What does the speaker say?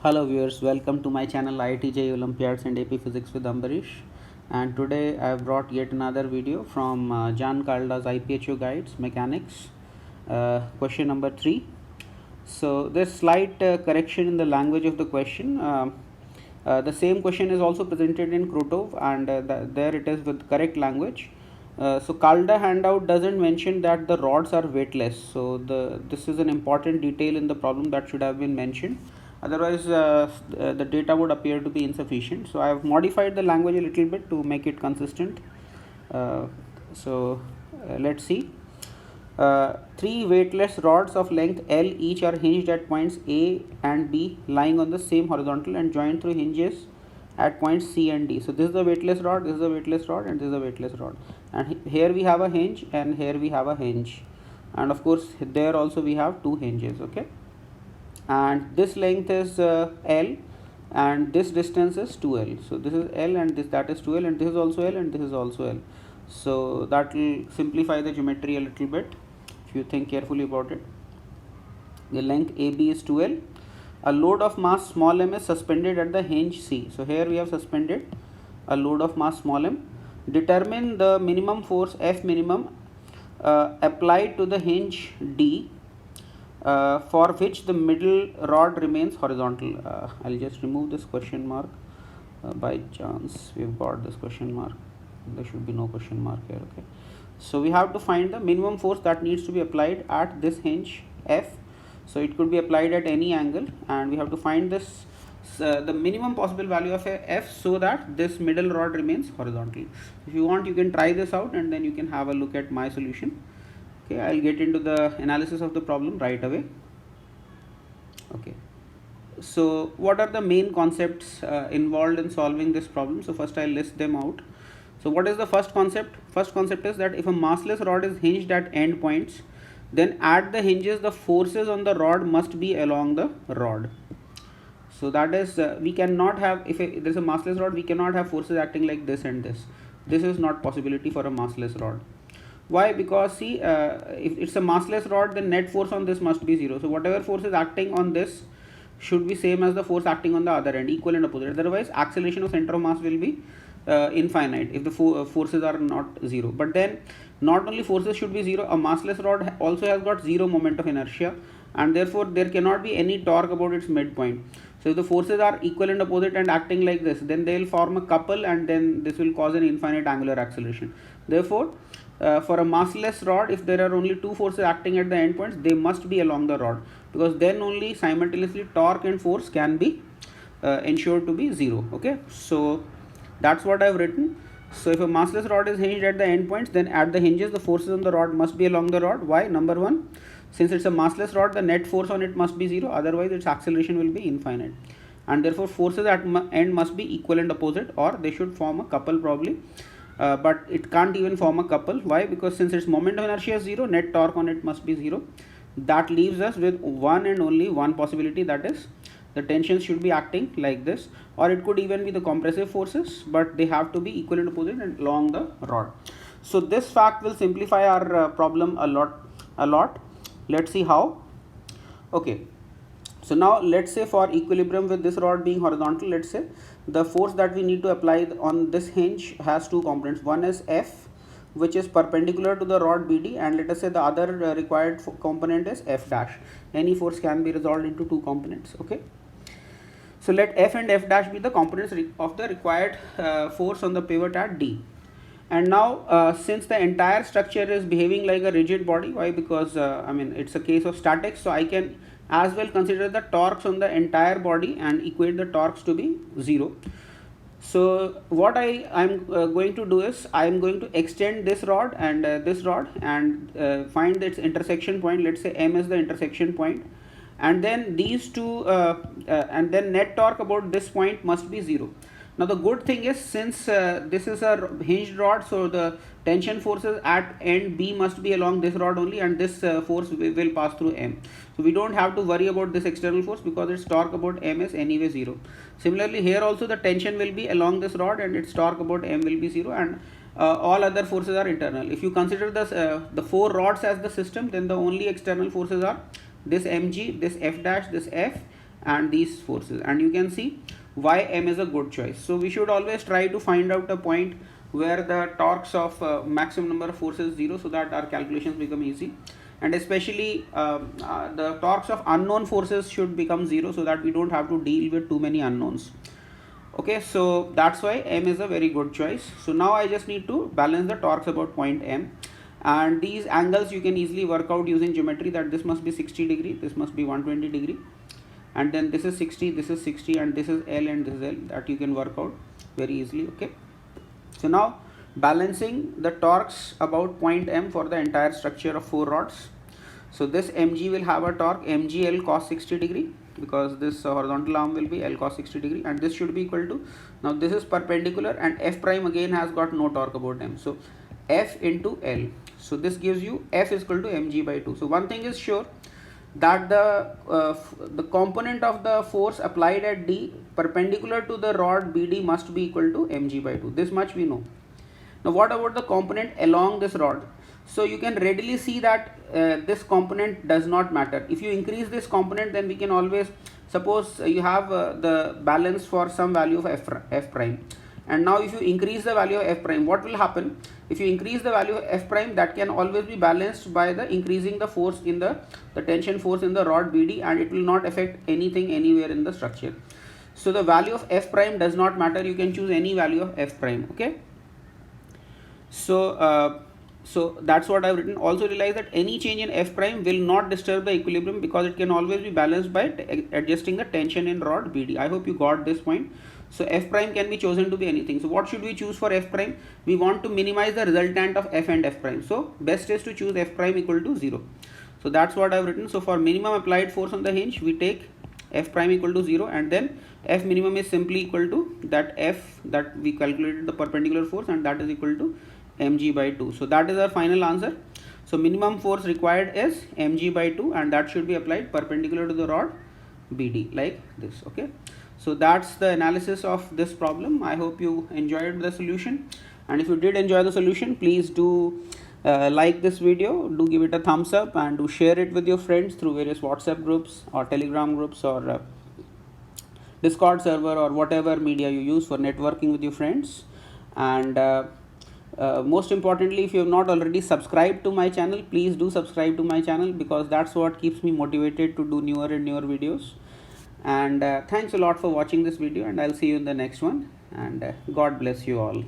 Hello viewers, welcome to my channel IIT Olympiads and AP Physics with Ambarish. And today I have brought yet another video from JAAN Kalda's IPHO guides, mechanics, question number 3. So there's slight correction in the language of the question. The same question is also presented in Krutov, and there it is with correct language. So Kalda handout doesn't mention that the rods are weightless. So this is an important detail in the problem that should have been mentioned. Otherwise, the data would appear to be insufficient. So I have modified the language a little bit to make it consistent. Let's see. Three weightless rods of length L each are hinged at points A and B, lying on the same horizontal and joined through hinges at points C and D. So this is the weightless rod, this is the weightless rod, and this is the weightless rod. And here we have a hinge, and here we have a hinge, and of course there also we have two hinges. Okay, and this length is L, and this distance is 2L. So this is L, and that is 2L, and this is also L, and this is also L. So that will simplify the geometry a little bit if you think carefully about it. The length AB is 2L. A load of mass small m is suspended at the hinge C. So here we have suspended a load of mass small m. Determine the minimum force F minimum applied to the hinge D, for which the middle rod remains horizontal. I'll just remove this question mark. By chance we've got this question mark. There should be no question mark here. Okay, so we have to find the minimum force that needs to be applied at this hinge F. So it could be applied at any angle, and we have to find this the minimum possible value of F so that this middle rod remains horizontal. If you want, you can try this out, and then you can have a look at my solution. Okay, I'll get into the analysis of the problem right away. Okay, so what are the main concepts involved in solving this problem? So first I'll list them out. So what is the first concept? First concept is that if a massless rod is hinged at end points, then at the hinges the forces on the rod must be along the rod. So that is, we cannot have, if there is a massless rod, we cannot have forces acting like this and this. This is not possibility for a massless rod. Why? Because see, if it's a massless rod, then net force on this must be 0. So whatever force is acting on this should be same as the force acting on the other end, equal and opposite. Otherwise, acceleration of center of mass will be infinite if the forces are not 0. But then not only forces should be 0, a massless rod also has got 0 moment of inertia, and therefore there cannot be any torque about its midpoint. So if the forces are equal and opposite and acting like this, then they will form a couple, and then this will cause an infinite angular acceleration. Therefore, for a massless rod, if there are only two forces acting at the endpoints, they must be along the rod, because then only simultaneously torque and force can be ensured to be 0. Okay, so that's what I've written. So if a massless rod is hinged at the endpoints, then at the hinges the forces on the rod must be along the rod. Why? Number one, since it's a massless rod, the net force on it must be 0, otherwise its acceleration will be infinite, and therefore forces at end must be equal and opposite, or they should form a couple probably. But it can't even form a couple. Why? Because since its moment of inertia is 0, net torque on it must be 0. That leaves us with one and only one possibility, that is the tensions should be acting like this, or it could even be the compressive forces, but they have to be equal and opposite and along the rod. So this fact will simplify our problem a lot. Let's see how. Okay, so now let's say for equilibrium with this rod being horizontal, let's say the force that we need to apply on this hinge has two components. One is F, which is perpendicular to the rod BD, and let us say the other required component is F dash. Any force can be resolved into two components. Okay, so let F and F dash be the components of the required force on the pivot at D. And now since the entire structure is behaving like a rigid body, why? Because it's a case of statics, so I can as well consider the torques on the entire body and equate the torques to be 0. So what I'm going to do is I am going to extend this rod and find its intersection point. Let's say M is the intersection point, and then these two and then net torque about this point must be 0. Now the good thing is, since this is a hinged rod, so the tension forces at end B must be along this rod only, and this force will pass through M. So we don't have to worry about this external force, because its torque about M is anyway 0. Similarly here also the tension will be along this rod, and its torque about M will be 0, and all other forces are internal. If you consider the four rods as the system, then the only external forces are this mg, this f dash, this f, and these forces, and you can see why M is a good choice. So we should always try to find out a point where the torques of maximum number of forces is 0, so that our calculations become easy, and especially the torques of unknown forces should become 0, so that we don't have to deal with too many unknowns. Okay, so that's why M is a very good choice. So now I just need to balance the torques about point M, and these angles you can easily work out using geometry, that this must be 60 degree, this must be 120 degree, and then this is 60, this is 60, and this is L and this is L, that you can work out very easily. Okay, so now balancing the torques about point M for the entire structure of 4 rods. So this mg will have a torque mgl cos 60 degree, because this horizontal arm will be L cos 60 degree, and this should be equal to, now this is perpendicular, and F prime again has got no torque about M, so F into L. So this gives you F is equal to mg by 2. So one thing is sure, that the component of the force applied at D perpendicular to the rod BD must be equal to mg by 2. This much we know. Now what about the component along this rod? So you can readily see that this component does not matter. If you increase this component, then we can always, suppose you have the balance for some value of f prime, and now if you increase the value of f prime, what will happen? If you increase the value of f prime, that can always be balanced by the increasing the force in the tension force in the rod BD, and it will not affect anything anywhere in the structure. So the value of f prime does not matter, you can choose any value of f prime. Okay, so that's what I've written. Also realize that any change in f prime will not disturb the equilibrium, because it can always be balanced by adjusting the tension in rod BD. I hope you got this point. So f prime can be chosen to be anything. So what should we choose for f prime? We want to minimize the resultant of f and f prime. So best is to choose f prime equal to 0. So that's what I've written. So for minimum applied force on the hinge, we take f prime equal to 0, and then f minimum is simply equal to that f that we calculated the perpendicular force, and that is equal to mg by 2. So that is our final answer. So minimum force required is mg by 2, and that should be applied perpendicular to the rod BD like this. Okay, so that's the analysis of this problem. I hope you enjoyed the solution, and if you did enjoy the solution, please do like this video, do give it a thumbs up, and do share it with your friends through various WhatsApp groups or Telegram groups or Discord server or whatever media you use for networking with your friends. And most importantly, if you have not already subscribed to my channel, please do subscribe to my channel, because that's what keeps me motivated to do newer and newer videos. And thanks a lot for watching this video, and I'll see you in the next one, and God bless you all.